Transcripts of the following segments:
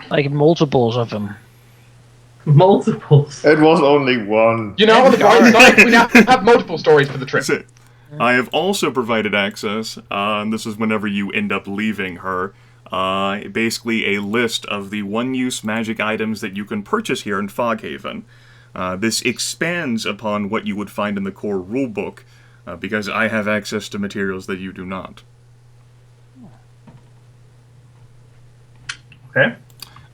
Like multiples of them. Multiples. It was only one. You know, on the bright side, we now have multiple stories for the trip. That's it. I have also provided access, and this is whenever you end up leaving her, basically a list of the one-use magic items that you can purchase here in Foghaven. This expands upon what you would find in the core rulebook, because I have access to materials that you do not. Okay.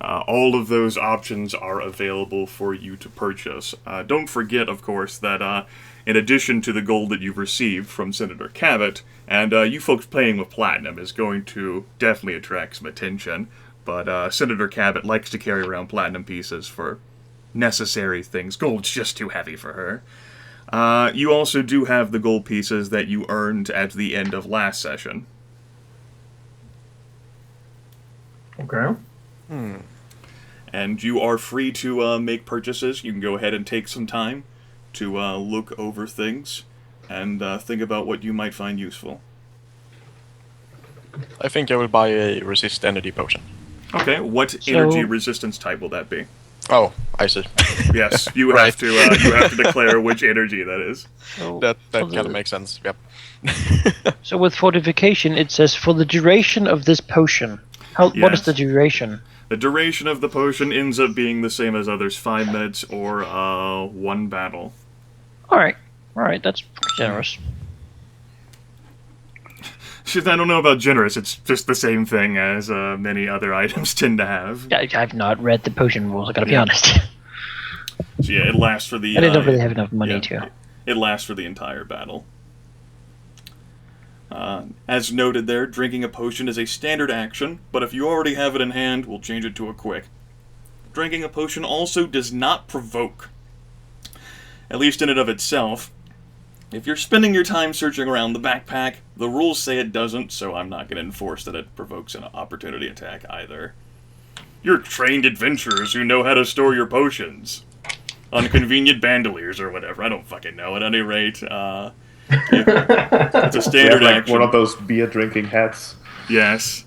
All of those options are available for you to purchase. Don't forget, of course, that in addition to the gold that you've received from Senator Cabot, and you folks playing with Platinum is going to definitely attract some attention, but Senator Cabot likes to carry around Platinum pieces for necessary things. Gold's just too heavy for her. You also do have the gold pieces that you earned at the end of last session. Okay. And you are free to make purchases. You can go ahead and take some time to look over things and think about what you might find useful. I think I will buy a resist energy potion. Okay, what energy resistance type will that be? Oh, I see. Yes, you have to you have to declare which energy that is. So that kind of makes sense. Yep. So with fortification, it says for the duration of this potion. What is the duration? The duration of the potion ends up being the same as others: 5 minutes or 1 battle. All right, that's generous. Shit, I don't know about generous. It's just the same thing as many other items tend to have. I've not read the potion rules. I gotta be honest. So yeah, it lasts for the. I don't really have enough money to. It lasts for the entire battle. As noted there, drinking a potion is a standard action, but if you already have it in hand, we'll change it to a quick. Drinking a potion also does not provoke, at least in and of itself. If you're spending your time searching around the backpack, the rules say it doesn't, so I'm not going to enforce that it provokes an opportunity attack either. You're trained adventurers who know how to store your potions. On convenient bandoliers or whatever, I don't fucking know. At any rate, it's a standard action. One of those beer drinking hats. Yes.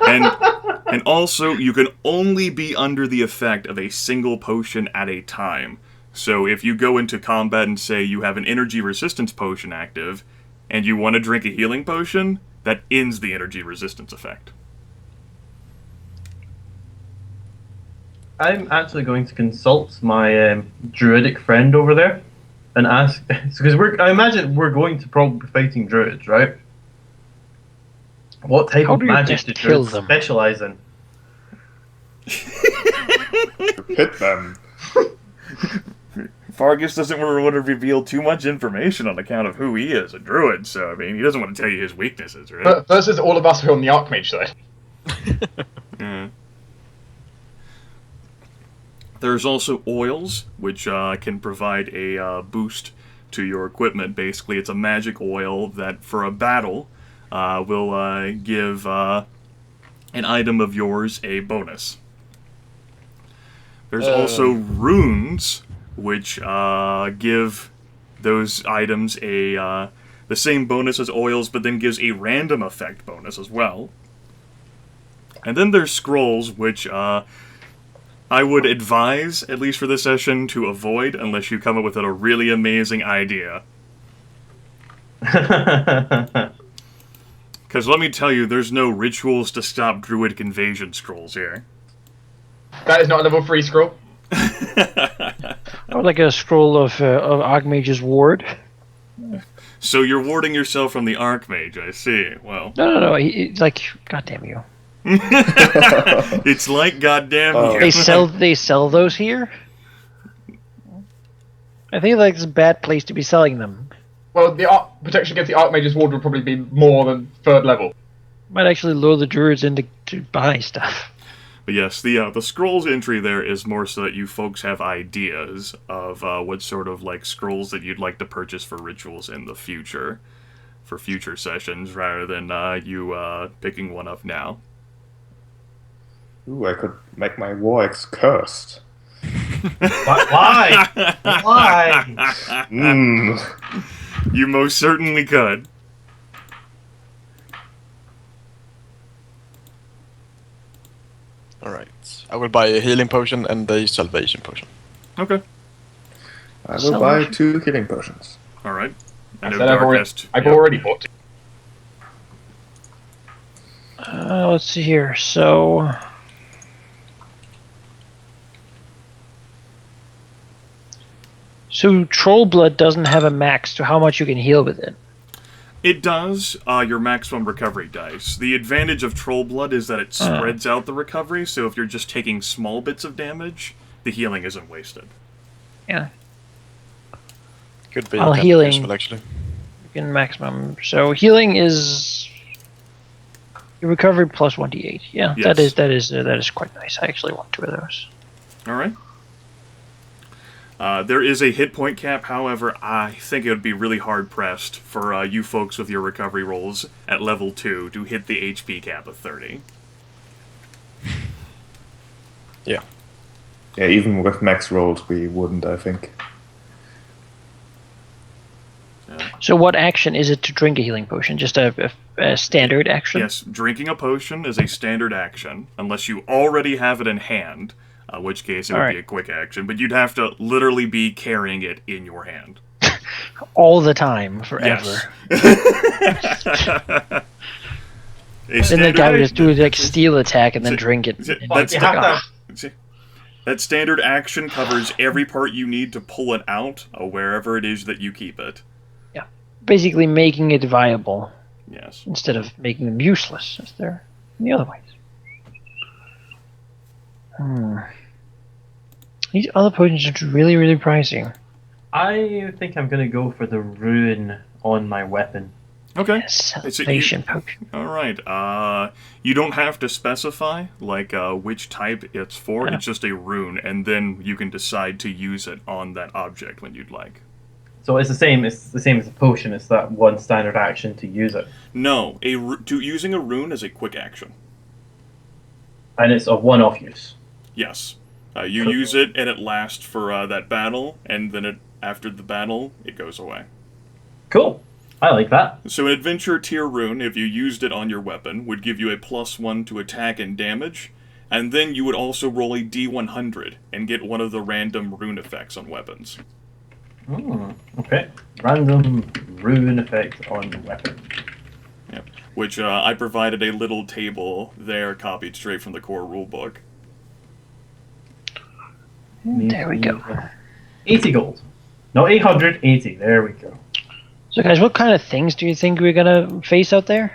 and also, you can only be under the effect of a single potion at a time. So if you go into combat and say you have an energy resistance potion active, and you want to drink a healing potion, that ends the energy resistance effect. I'm actually going to consult my druidic friend over there and ask, because I imagine we're going to probably be fighting druids, right? What type of magic do druids specialize in? Hit them. Fargus doesn't want to reveal too much information on account of who he is, a druid, so, I mean, he doesn't want to tell you his weaknesses, right? But versus all of us who are on the Archmage side. Yeah. There's also oils, which can provide a boost to your equipment. Basically, it's a magic oil that, for a battle, will give an item of yours a bonus. There's also runes, which give those items the same bonus as oils, but then gives a random effect bonus as well. And then there's scrolls, which I would advise, at least for this session, to avoid unless you come up with a really amazing idea. Because let me tell you, there's no rituals to stop Druidic invasion scrolls here. That is not a level 3 scroll. Or like a scroll of Archmage's ward. So you're warding yourself from the Archmage, I see. Well. No. It's like, goddamn you. It's like goddamn you. They sell those here? I think like it's a bad place to be selling them. Well, the protection against the Archmage's ward would probably be more than 3rd level. Might actually lure the druids into buying stuff. But yes, the scrolls entry there is more so that you folks have ideas of what sort of like scrolls that you'd like to purchase for rituals in the future, for future sessions, rather than you picking one up now. Ooh, I could make my war axe cursed. Why? Why? You most certainly could. Alright. I will buy a healing potion and a salvation potion. Okay. I will buy Salvation. 2 healing potions. All right. I I know said I've Darkest. already bought. Let's see here. So, Troll Blood doesn't have a max to how much you can heal with it. It does. Your maximum recovery dice. The advantage of Troll Blood is that it spreads out the recovery. So if you're just taking small bits of damage, the healing isn't wasted. Yeah, Could be While kind of healing- useful, actually. you can maximum. So healing is your recovery plus 1d8. Yeah, Yes. that is quite nice. I actually want 2 of those. All right. There is a hit point cap, however, I think it would be really hard pressed for you folks with your recovery rolls at level 2 to hit the HP cap of 30. Yeah. Yeah, even with max rolls, we wouldn't, I think. So what action is it to drink a healing potion? Just a standard action? Yes, drinking a potion is a standard action, unless you already have it in hand, in which case it would be a quick action, but you'd have to literally be carrying it in your hand. All the time, forever. Yes. Then the guy would just do like steal attack and then drink it. That's You have to. that standard action covers every part you need to pull it out, wherever it is that you keep it. Basically making it viable Yes. instead of making them useless, as they're in the other ways. These other potions are really, really pricey. I think I'm gonna go for the rune on my weapon. Okay. Salvation potion. All right. You don't have to specify like which type it's for. Yeah. It's just a rune, and then you can decide to use it on that object when you'd like. So it's the same. It's the same as a potion. It's that one standard action to use it, No, using a rune is a quick action. and it's a one-off use. Yes. You Cool. use it, and it lasts for that battle, and then after the battle, it goes away. Cool. I like that. So an adventure tier rune, if you used it on your weapon, would give you a +1 to attack and damage, and then you would also roll a D100 and get one of the random rune effects on weapons. Okay. Random rune effect on weapon. Yep. Which I provided a little table there, copied straight from the core rulebook. There we go. 80 gold. No, 880. There we go. So guys, what kind of things do you think we're gonna face out there?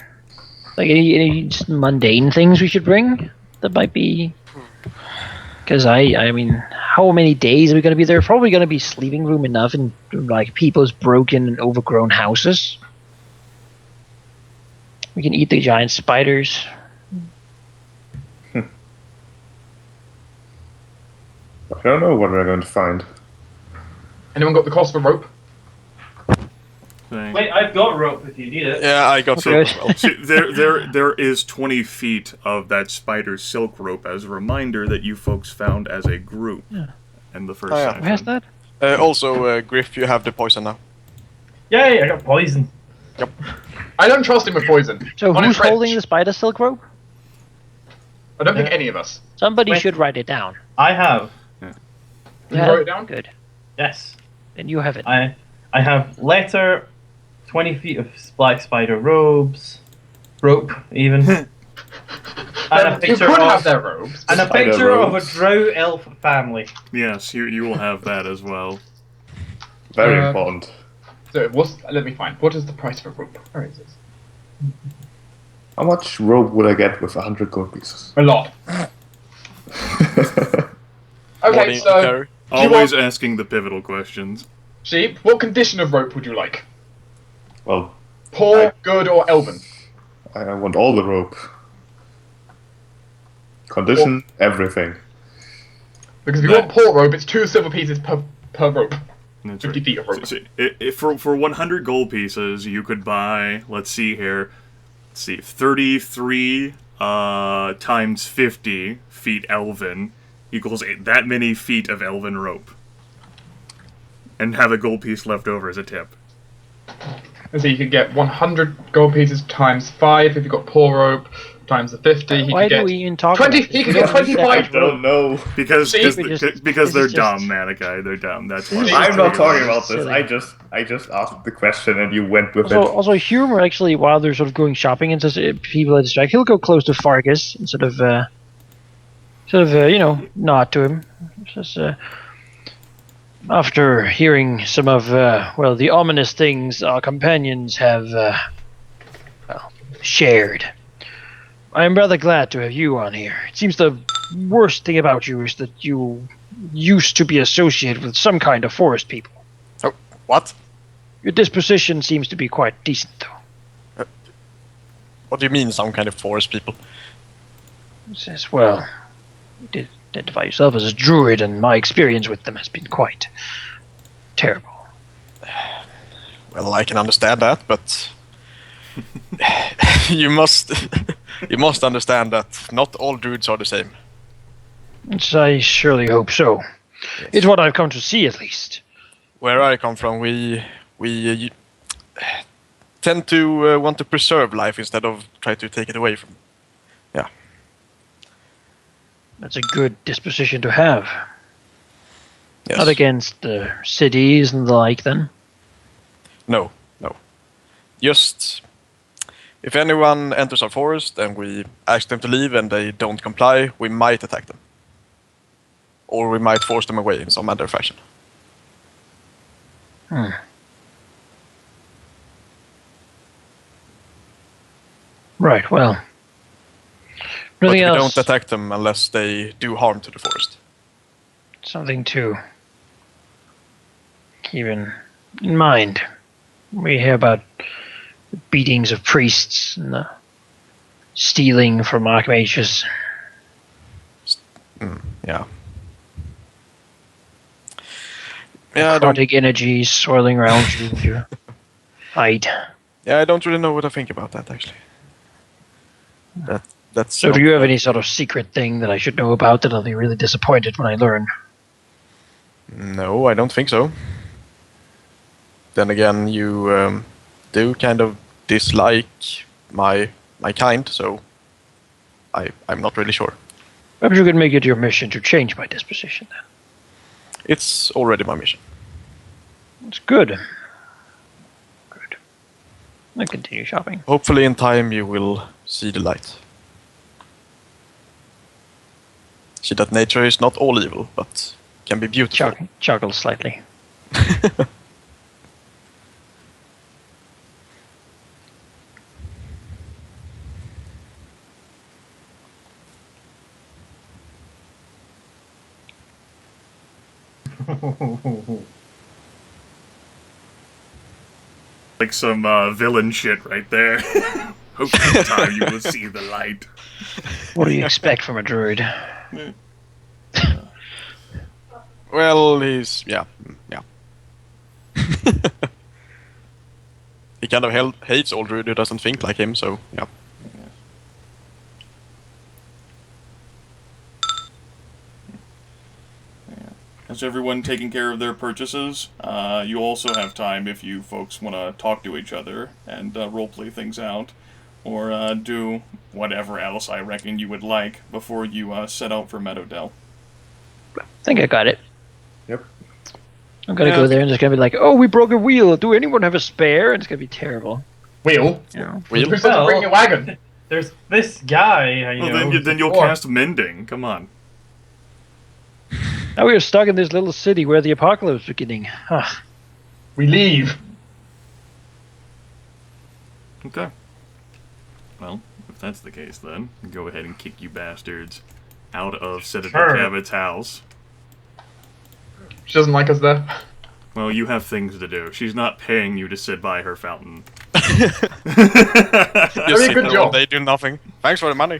Like any just mundane things we should bring that might be... Because I mean, how many days are we gonna be there? Probably gonna be sleeping room enough in like people's broken and overgrown houses. We can eat the giant spiders. I don't know what we're going to find. Anyone got the cost for rope? Thing. Wait, I've got rope if you need it. Yeah, I got Okay. rope as well. See, there is 20 feet of that spider silk rope as a reminder that you folks found as a group in the first Oh, yeah. session. Who has that? Also, Gryph, you have the poison now. Yay, I got poison. I don't trust him with poison. So On a who's trench. holding the spider silk rope? I don't think any of us. Somebody Wait. should write it down. I have. You wrote it down? Good. Yes. Then you have it. I have letter, 20 feet of black spider robes, rope even, and a You picture could of have their robes. and a Spider picture of a robes. drow elf family. Yes, you will have that as well. Very Uh, important. So let me find. What is the price for rope? Where is it? How much rope would I get with 100 gold pieces? A lot. What do Okay, you so carry? Always asking the pivotal questions. sheep. What condition of rope would you like? Well, Poor, good, or elven? I want all the rope. Condition, everything. Because if you want poor rope, it's 2 silver pieces per rope. That's 50 feet of rope. So, for 100 gold pieces, you could buy, let's see here, 33 times 50 feet elven equals that many feet of elven rope. And have a gold piece left over as a tip. And so you could get 100 gold pieces times 5 if you've got poor rope, times the 50. He Why could do we get even talk 20. about this? He could We get don't need 25. that. Don't know. Because See, because, we just- because this they're is just- dumb, Manaki. They're dumb. That's why. This is we're just I'm not talking talking about about this. Silly. I just asked the question and you went with Also, it. humor actually, while they're sort of going shopping and such, people are distracted. He'll go close to Fargus and sort of, nod to him. Says, after hearing some of, the ominous things our companions have, shared, I am rather glad to have you on here. It seems the worst thing about you is that you used to be associated with some kind of forest people. Oh, what? Your disposition seems to be quite decent, though. What do you mean, some kind of forest people? He says, well, you did identify yourself as a druid, and my experience with them has been quite terrible. Well, I can understand that, but you must understand that not all druids are the same. Which I surely hope so. Yes. It's what I've come to see, at least. Where I come from, we tend to want to preserve life instead of try to take it away from. Yeah. That's a good disposition to have. Yes. Not against the cities and the like, then. No. Just if anyone enters our forest and we ask them to leave and they don't comply, we might attack them. Or we might force them away in some other fashion. Right, well. But Nothing we else. don't attack them unless they do harm to the forest. Something to keep in mind. We hear about the beatings of priests and the stealing from archmages. Yeah. Yeah, I don't. Necrotic energies swirling around you with your hide. Yeah, I don't really know what I think about that actually. That's. So, do you have any sort of secret thing that I should know about that I'll be really disappointed when I learn? No, I don't think so. Then again, you do kind of dislike my kind, so I'm not really sure. Perhaps you could make it your mission to change my disposition then. It's already my mission. It's good. Good. I'll continue shopping. Hopefully, in time, you will see the light. See that nature is not all evil, but can be beautiful. Chuckle slightly. Like some villain shit right there. Hopefully in time you will see the light. What do you expect from a druid? Well, yeah. He kind of hates all druid who doesn't think like him, so yeah. Has everyone taken care of their purchases? You also have time if you folks want to talk to each other and roleplay things out, or do whatever else I reckon you would like before you set out for Meadowdell. I think I got it. Yep. I'm gonna Yeah. go there and it's gonna be like, oh, we broke a wheel. Do anyone have a spare? And it's gonna be terrible. Wheel. You know? Wheel? Who's supposed to bring your wagon? There's this guy, you Well, know. then you'll Or- cast Mending. Come on. Now we are stuck in this little city where the apocalypse is beginning. Ah, We leave. Okay. Well, if that's the case, then go ahead and kick you bastards out of Senator Sure. Cabot's house. She doesn't like us there. Well, you have things to do. She's not paying you to sit by her fountain. Just Very sit good there all job. day, do nothing. Thanks for the money.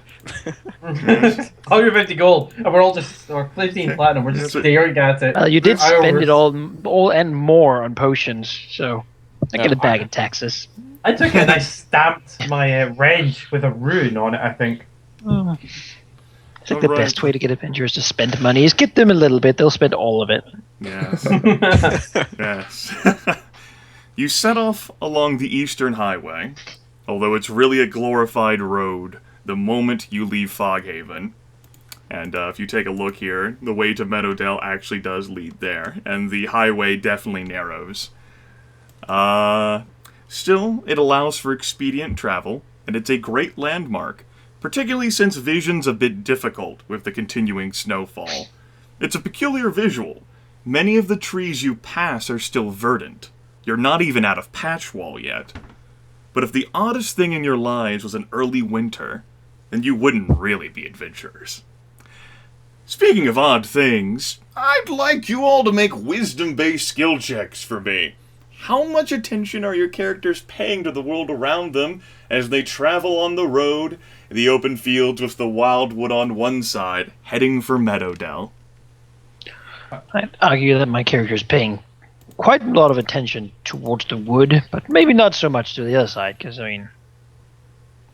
150 gold, and we're all just, or 15 platinum, we're just staring at it. well, you did I spend over- it all and more on potions, so I get Yeah. it back in taxes. I took it and I stamped my wrench with a rune on it, I think. I think the Alright. best way to get adventurers to spend money is get them a little bit. They'll spend all of it. Yes. Yes. You set off along the Eastern Highway, although it's really a glorified road the moment you leave Foghaven. And if you take a look here, the way to Meadowdell actually does lead there, and the highway definitely narrows. Still, it allows for expedient travel, and it's a great landmark, particularly since vision's a bit difficult with the continuing snowfall. It's a peculiar visual. Many of the trees you pass are still verdant. You're not even out of Patchwall yet. But if the oddest thing in your lives was an early winter, then you wouldn't really be adventurers. Speaking of odd things, I'd like you all to make wisdom-based skill checks for me. How much attention are your characters paying to the world around them as they travel on the road, the open fields with the wildwood on one side, heading for Meadowdell? I'd argue that my character is paying quite a lot of attention towards the wood, but maybe not so much to the other side, because, I mean,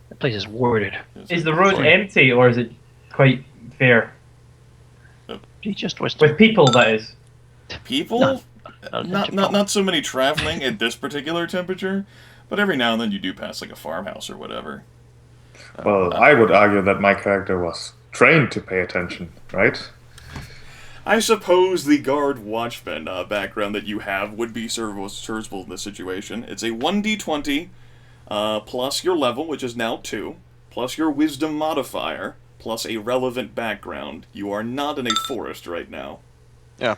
the place is worded. Is the road empty, or is it quite fair? He just was With people, that is. People? Not so many traveling at this particular temperature, but every now and then you do pass like a farmhouse or whatever. Well, I would argue that my character was trained to pay attention, right? I suppose the guard watchman background that you have would be serviceable in this situation. It's a 1d20 plus your level, which is now 2, plus your wisdom modifier, plus a relevant background. You are not in a forest right now. Yeah.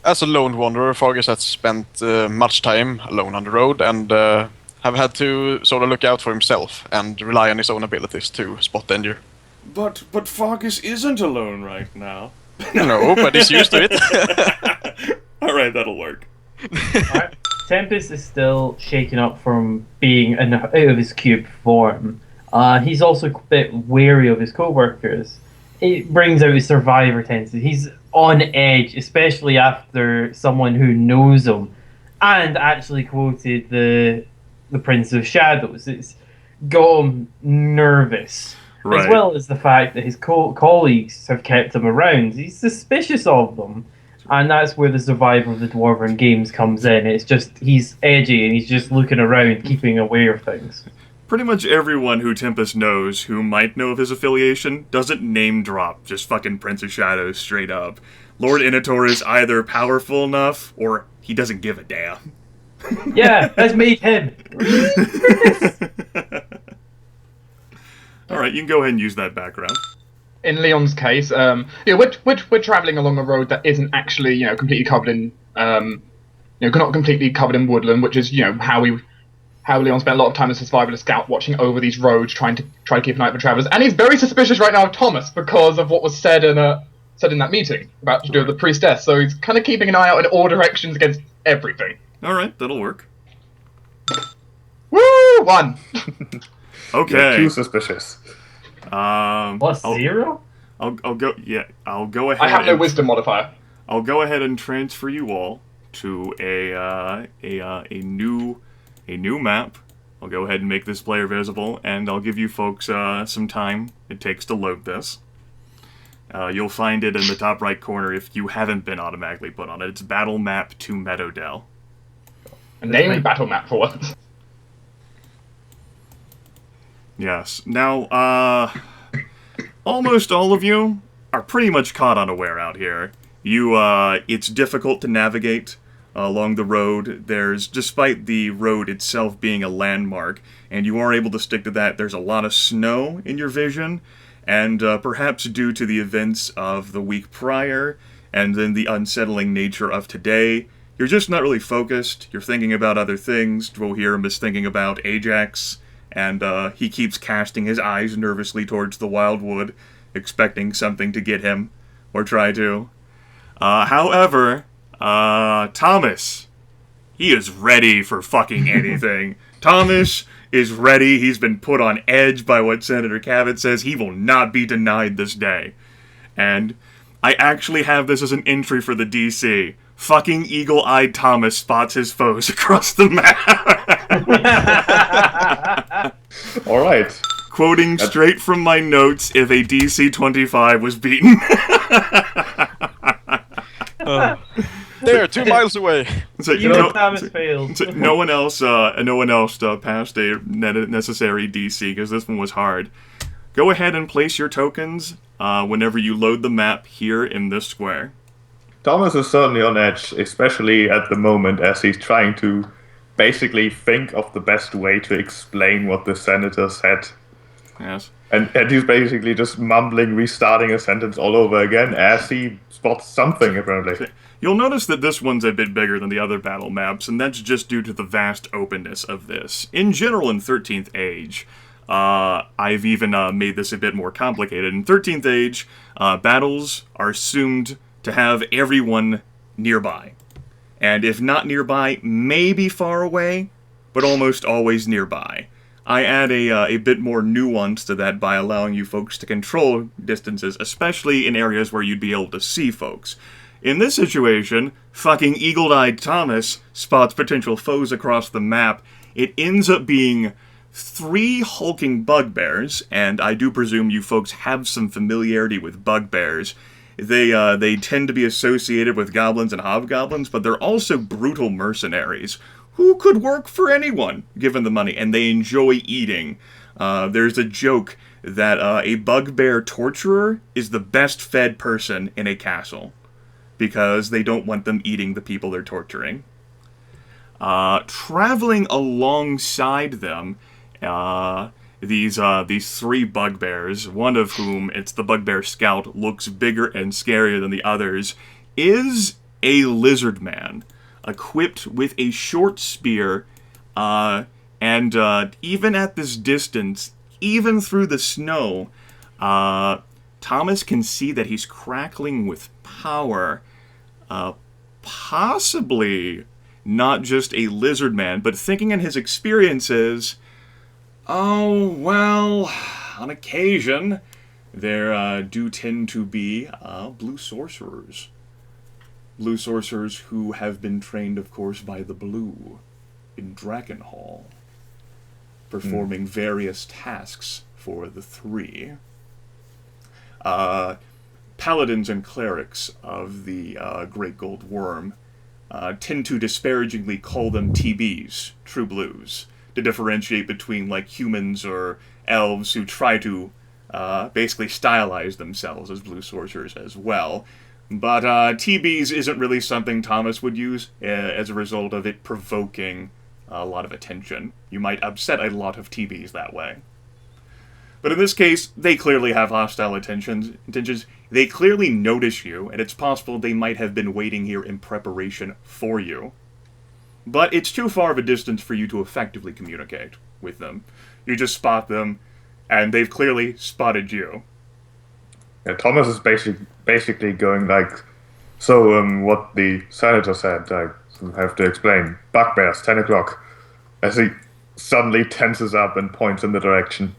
As a lone wanderer, Fargus has spent much time alone on the road and have had to sort of look out for himself and rely on his own abilities to spot danger. But Fargus isn't alone right now. No, but he's used to it. Alright, that'll work. Right. Tempus is still shaken up from being out of his cube form. He's also a bit wary of his co-workers. It brings out his survivor tendency. He's on edge, especially after someone who knows him and actually quoted the Prince of Shadows. It's got him nervous. Right. As well as the fact that his colleagues have kept him around. He's suspicious of them. And that's where the survivor of the Dwarven games comes in. It's just, he's edgy and he's just looking around, keeping aware of things. Pretty much everyone who Tempus knows who might know of his affiliation doesn't name drop, just fucking Prince of Shadows straight up. Lord Inator is either powerful enough, or he doesn't give a damn. Yeah, that's made him. Alright, you can go ahead and use that background. In Leon's case, we're traveling along a road that isn't actually, completely covered in, not completely covered in woodland, which is, how Leon spent a lot of time as a survivalist scout watching over these roads, trying to keep an eye on travelers. And he's very suspicious right now of Thomas because of what was said in that meeting about to do with the priestess. So he's kind of keeping an eye out in all directions against everything. Alright, that'll work. Woo! 1. Okay. You're too suspicious. Plus 0? I'll go. Yeah, I'll go ahead. I have no wisdom modifier. I'll go ahead and transfer you all to a new map. I'll go ahead and make this player visible, and I'll give you folks some time it takes to load this. You'll find it in the top right corner if you haven't been automatically put on it. It's Battle Map to Meadowdell. A named battle map for once. Yes. Now, almost all of you are pretty much caught unaware out here. It's difficult to navigate along the road. Despite the road itself being a landmark, and you are able to stick to that, there's a lot of snow in your vision, and perhaps due to the events of the week prior, and then the unsettling nature of today, you're just not really focused. You're thinking about other things. Dwohurim is thinking about Ajax, and he keeps casting his eyes nervously towards the wildwood, expecting something to get him, or try to. However, Thomas, he is ready for fucking anything. Thomas is ready. He's been put on edge by what Senator Cabot says. He will not be denied this day. And I actually have this as an entry for the DC. Fucking eagle-eyed Thomas spots his foes across the map. All right. Quoting straight from my notes, if a DC 25 was beaten. There, 2 miles away. So, You and Thomas failed. so no one else passed a necessary DC because this one was hard. Go ahead and place your tokens whenever you load the map here in this square. Thomas is certainly on edge, especially at the moment as he's trying to basically think of the best way to explain what the senator said. Yes. And he's basically just mumbling, restarting a sentence all over again as he spots something, apparently. You'll notice that this one's a bit bigger than the other battle maps, and that's just due to the vast openness of this. In general, in 13th Age, I've even made this a bit more complicated. In 13th Age, battles are assumed to have everyone nearby. And if not nearby, maybe far away, but almost always nearby. I add a bit more nuance to that by allowing you folks to control distances, especially in areas where you'd be able to see folks. In this situation, fucking eagle-eyed Thomas spots potential foes across the map. It ends up being 3 hulking bugbears, and I do presume you folks have some familiarity with bugbears. They tend to be associated with goblins and hobgoblins, but they're also brutal mercenaries who could work for anyone, given the money, and they enjoy eating. There's a joke that a bugbear torturer is the best fed person in a castle, because they don't want them eating the people they're torturing. Traveling alongside them, these 3 bugbears, one of whom, it's the bugbear scout, looks bigger and scarier than the others, is a lizard man, equipped with a short spear, and even at this distance, even through the snow, Thomas can see that he's crackling with power. Possibly not just a lizard man, but thinking in his experiences, oh, well, on occasion, there do tend to be blue sorcerers. Blue sorcerers who have been trained, of course, by the Blue in Dragonhall, performing various tasks for the 3. Paladins and clerics of the Great Gold Worm tend to disparagingly call them TBs, True Blues, to differentiate between like humans or elves who try to basically stylize themselves as blue sorcerers as well. But TBs isn't really something Thomas would use as a result of it provoking a lot of attention. You might upset a lot of TBs that way. But in this case, they clearly have hostile intentions. They clearly notice you, and it's possible they might have been waiting here in preparation for you. But it's too far of a distance for you to effectively communicate with them. You just spot them, and they've clearly spotted you. Yeah, Thomas is basically going like, so what the senator said, I have to explain. Bugbears, 10 o'clock. As he suddenly tenses up and points in the direction.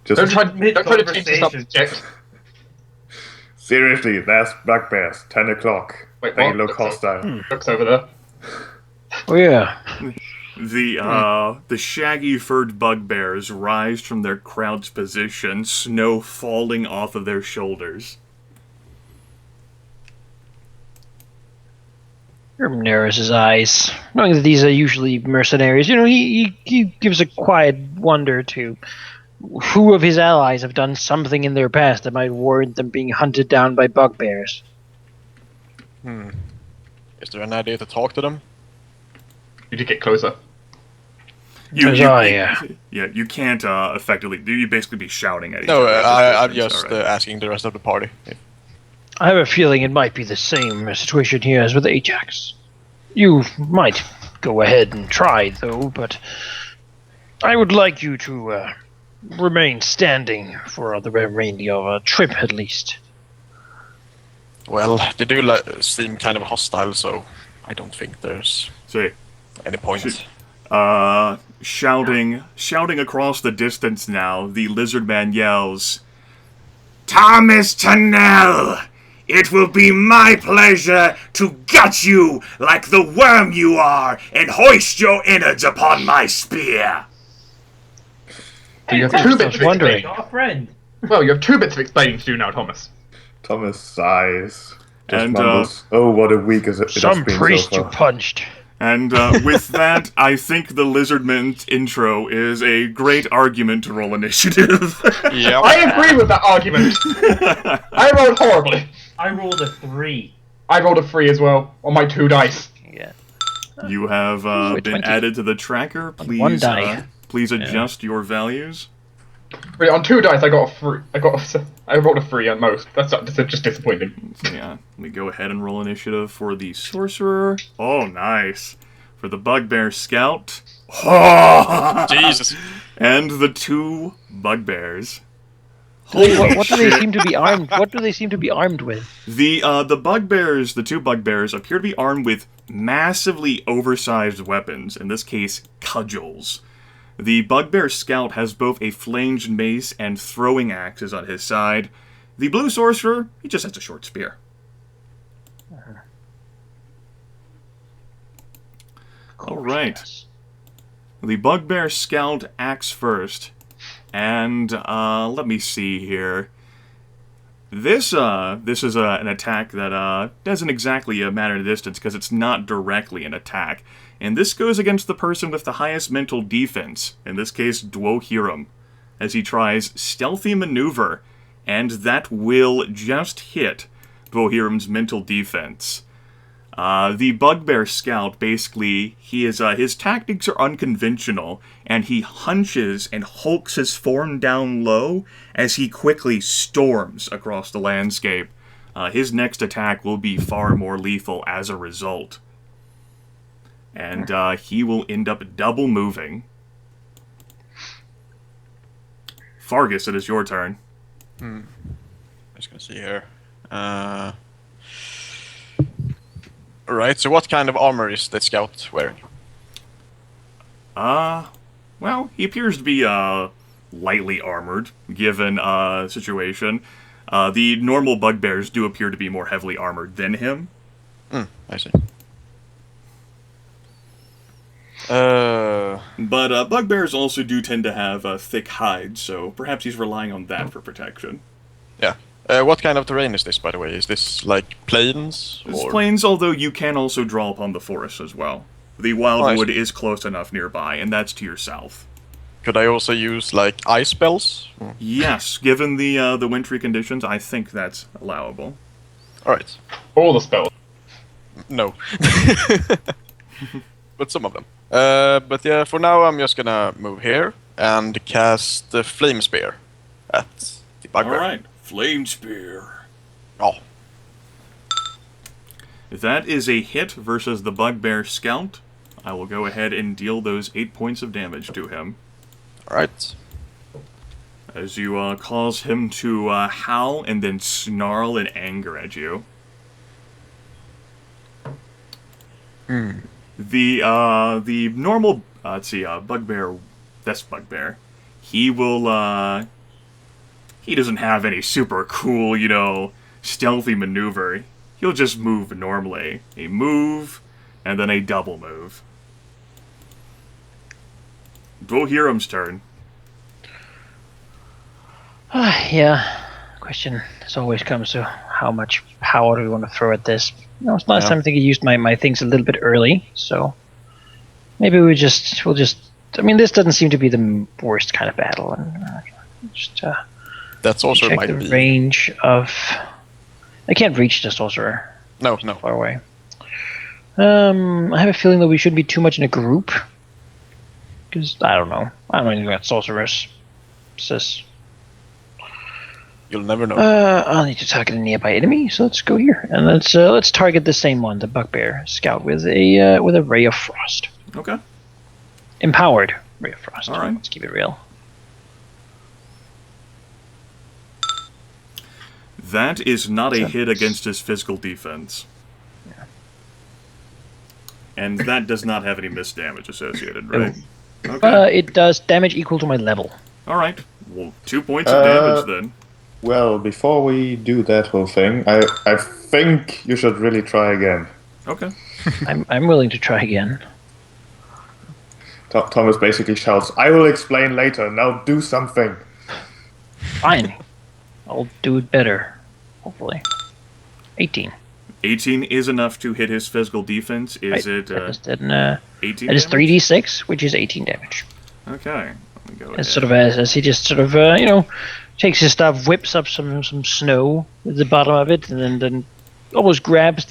Just Don't try to change the subject. Seriously, there's bugbears, 10 o'clock. Wait, They what? look hostile. Looks over there. Oh yeah. The shaggy furred bugbears rise from their crouched position, snow falling off of their Grim narrows his eyes, knowing that these are usually mercenaries. You know, he gives a quiet wonder to who of his allies have done something in their past that might warrant them being hunted down by bugbears. Is there an idea to talk to them? You did get closer. Yeah, you can't effectively. You basically be shouting at each No, other. I'm just asking the rest of the party. I have a feeling it might be the same situation here as with Ajax. You might go ahead and try, though, but I would like you to remain standing for the remainder of a trip, at least. Well, they do seem kind of hostile, so I don't think there's any point. Shouting across the distance now, the lizard man yells, "Thomas Tonell! It will be my pleasure to gut you like the worm you are and hoist your innards upon my spear." So you have 2 bits of wondering. explaining. Well, you have 2 bits of explaining to do now, Thomas. Thomas sighs. just And, mumbles, "Oh, what a week it has Some been priest so you far." punched. And with that, I think the Lizardman's intro is a great argument to roll initiative. Yeah. I agree with that argument. I rolled horribly. I rolled a 3. I rolled a 3 as well on my 2 dice. Yeah. You have Ooh, been 20. added to the tracker. On Please, one die. Please adjust your values. Really, on 2 dice, I got a 3. I rolled a 3 at most. That's just disappointing. So yeah, let me go ahead and roll initiative for the Sorcerer. Oh, nice. For the Bugbear Scout. Jesus. And the 2 Bugbears. What do they shit. seem to be armed? What do they seem to be armed with? The Bugbears, the 2 Bugbears, appear to be armed with massively oversized weapons, in this case, cudgels. The Bugbear Scout has both a flanged mace and throwing axes on his side. The Blue Sorcerer, he just has a short spear. Alright. The Bugbear Scout acts first. And, let me see here. This is an attack that doesn't exactly matter the distance because it's not directly an attack. And this goes against the person with the highest mental defense, in this case Dwohurim, as he tries Stealthy Maneuver, and that will just hit Dwohurim's mental defense. The Bugbear Scout, basically, his tactics are unconventional, and he hunches and hulks his form down low as he quickly storms across the landscape. His next attack will be far more lethal as a result. And he will end up double moving. Fargus, it is your turn. I'm just gonna see here. Alright, so what kind of armor is the scout wearing? Well, he appears to be, lightly armored, given, situation. The normal bugbears do appear to be more heavily armored than him. I see. But, bugbears also do tend to have, thick hides, so perhaps he's relying on that for protection. Yeah. What kind of terrain is this, by the way? Is this, like, plains? It's or... plains, although you can also draw upon the forest as well. The wildwood is close enough nearby, and that's to your south. Could I also use, like, ice spells? Yes, given the wintry conditions, I think that's allowable. Alright. All the spells. No. But some of them. But yeah, for now I'm just gonna move here and cast the Flame Spear at the bugbear. Alright, Flame Spear. Oh. That is a hit versus the Bugbear Scout. I will go ahead and deal those 8 points of damage to him. Alright. As you cause him to howl and then snarl in anger at you. The normal, let's see, Bugbear, that's Bugbear. He will, he doesn't have any super cool, you know, stealthy maneuver. He'll just move normally. A move, and then a double move. Dwohurim's turn. Yeah. Question as always comes to how much power do we want to throw at this? You know, last time I think I used my things a little bit early, so maybe we'll just. I mean, this doesn't seem to be the worst kind of battle, and just That's also check might the be. range of. I can't reach the sorcerer. No. Far away. I have a feeling that we shouldn't be too much in a group. Because, I don't know anything about sorcerers. Sis. You'll never know. I'll need to target a nearby enemy, so let's go here. And let's target the same one, the Bugbear Scout, with a Ray of Frost. Okay. Empowered Ray of Frost. All right. Let's keep it real. That is not a hit against his physical defense. Yeah. And that does not have any missed damage associated, right? Okay. It does damage equal to my level. Alright. Well, 2 points of damage then. Well, before we do that whole thing, I think you should really try again. Okay. I'm willing to try again. Thomas basically shouts, "I will explain later, now do something." Fine. I'll do it better. Hopefully. 18. 18 is enough to hit his physical defense. Is it 18 It is damage? 3d6, which is 18 damage. Okay. Let me go As ahead. sort of as he just sort of takes his staff, whips up some snow at the bottom of it, and then almost grabs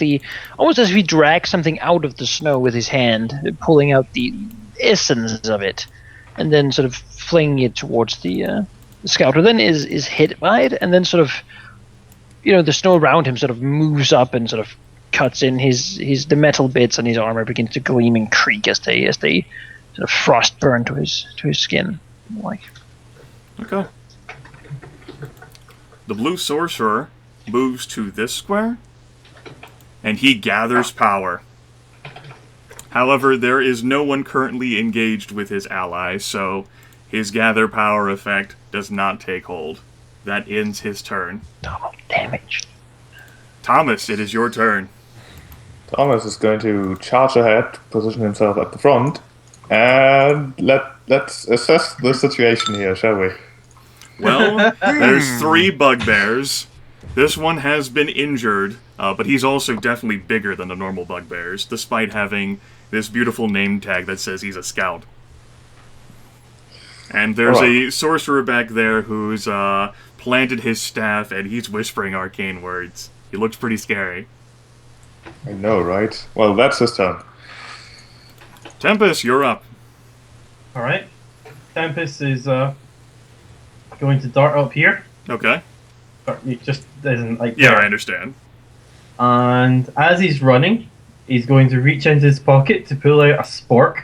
almost as if he drags something out of the snow with his hand, pulling out the essence of it, and then sort of flinging it towards the scout, who then is hit by it, and then sort of, the snow around him sort of moves up and sort of cuts in the metal bits on his armor begins to gleam and creak as they sort of frost burn to his skin. Okay. The blue sorcerer moves to this square, and he gathers power. However, there is no one currently engaged with his ally, so his gather power effect does not take hold. That ends his turn. Double damage. Thomas, it is your turn. Thomas is going to charge ahead, position himself at the front, and let's assess the situation here, shall we? Well, there's 3 bugbears. This one has been injured, but he's also definitely bigger than the normal bugbears, despite having this beautiful name tag that says he's a scout. And there's a sorcerer back there who's planted his staff, and he's whispering arcane words. He looks pretty scary. I know, right? Well, that's his turn. Tempus, you're up. Alright. Tempus is going to dart up here. Okay. But it just isn't like Yeah, there. I understand. And as he's running, he's going to reach into his pocket to pull out a spork.